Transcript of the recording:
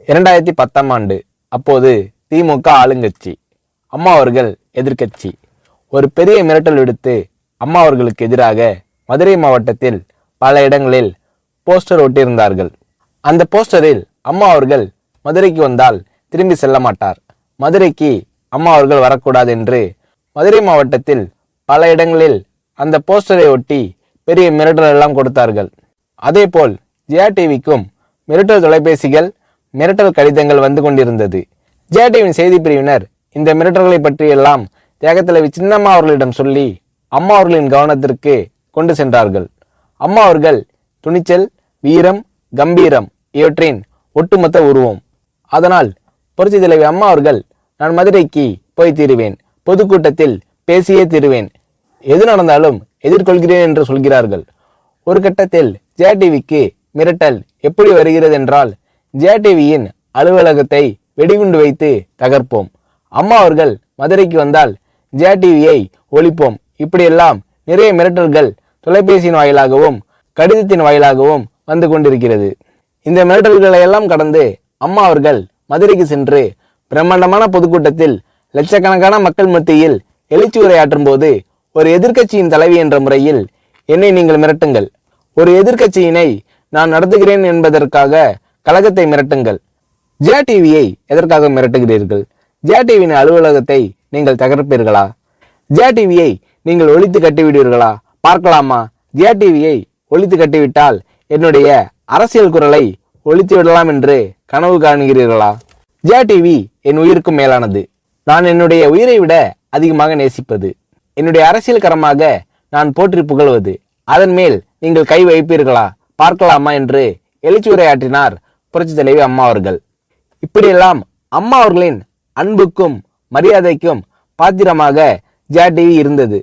2010ஆம் ஆண்டு. அப்போது திமுக ஆளுங்கட்சி, அம்மா அவர்கள் எதிர்க்கட்சி. ஒரு பெரிய மிரட்டல் விடுத்து அம்மா அவர்களுக்கு எதிராக மதுரை மாவட்டத்தில் பல இடங்களில் போஸ்டர் ஒட்டியிருந்தார்கள். அந்த போஸ்டரில் அம்மா அவர்கள் மதுரைக்கு வந்தால் திரும்பி செல்ல மாட்டார், மதுரைக்கு அம்மா அவர்கள் வரக்கூடாது என்று மதுரை மாவட்டத்தில் பல இடங்களில் அந்த போஸ்டரை ஒட்டி பெரிய மிரட்டல் எல்லாம் கொடுத்தார்கள். அதேபோல் ஜெயா டிவிக்கும் மிரட்டல் தொலைபேசிகள், மிரட்டல் கடிதங்கள் வந்து கொண்டிருந்தது. ஜெயா டிவியின் செய்தி பிரிவினர் இந்த மிரட்டல்களை பற்றியெல்லாம் தியாகத்தலைவி சின்னம்மா அவர்களிடம் சொல்லி அம்மா அவர்களின் கவனத்திற்கு கொண்டு சென்றார்கள். அம்மா அவர்கள் துணிச்சல், வீரம், கம்பீரம் இவற்றின் ஒட்டுமொத்த உருவம். அதனால் புரட்சி தலைவி அம்மா அவர்கள், நான் மதுரைக்கு போய் தீருவேன், பொதுக்கூட்டத்தில் பேசியே தீருவேன், எது நடந்தாலும் எதிர்கொள்கிறேன் என்று சொல்கிறார்கள். ஒரு கட்டத்தில் ஜெயா டிவிக்கு மிரட்டல் எப்படி வருகிறது என்றால், ஜெயா டிவியின் அலுவலகத்தை வெடிகுண்டு வைத்து தகர்ப்போம், அம்மா அவர்கள் மதுரைக்கு வந்தால் ஜெயா டிவியை ஒழிப்போம், இப்படியெல்லாம் நிறைய மிரட்டல்கள் தொலைபேசியின் வாயிலாகவும் கடிதத்தின் வாயிலாகவும் வந்து கொண்டிருக்கிறது. இந்த மிரட்டல்களை எல்லாம் கடந்து அம்மா அவர்கள் மதுரைக்கு சென்று பிரம்மாண்டமான பொதுக்கூட்டத்தில் லட்சக்கணக்கான மக்கள் மத்தியில் எழுச்சி உரையாற்றும் போது, ஒரு எதிர்க்கட்சியின் தலைவி என்ற முறையில் என்னை நீங்கள் மிரட்டுங்கள், ஒரு எதிர்க்கட்சியினை நான் நடத்துகிறேன் என்பதற்காக கழகத்தை மிரட்டுங்கள், ஜெயா டிவியை எதற்காக மிரட்டுகிறீர்கள், ஜெயா டிவியின் அலுவலகத்தை நீங்கள் தகர்ப்பீர்களா, ஜெயா டிவியை நீங்கள் ஒழித்து கட்டிவிடுவீர்களா, பார்க்கலாமா, ஜெயா டிவியை ஒழித்து கட்டிவிட்டால் என்னுடைய அரசியல் குரலை ஒழித்து விடலாம் என்று கனவு காணுகிறீர்களா? ஜெயா டிவி என் உயிருக்கும் மேலானது, நான் என்னுடைய உயிரை விட அதிகமாக நேசிப்பது, என்னுடைய அரசியல் கரமாக நான் போற்றி புகழ்வது, அதன் மேல் நீங்கள் கை வைப்பீர்களா, பார்க்கலாமா என்று எழுச்சி உரையாற்றினார் புரட்சி தலைவி அம்மா அவர்கள். இப்படியெல்லாம் அம்மா அவர்களின் அன்புக்கும் மரியாதைக்கும் பாத்திரமாக ஜெயா டிவி இருந்தது.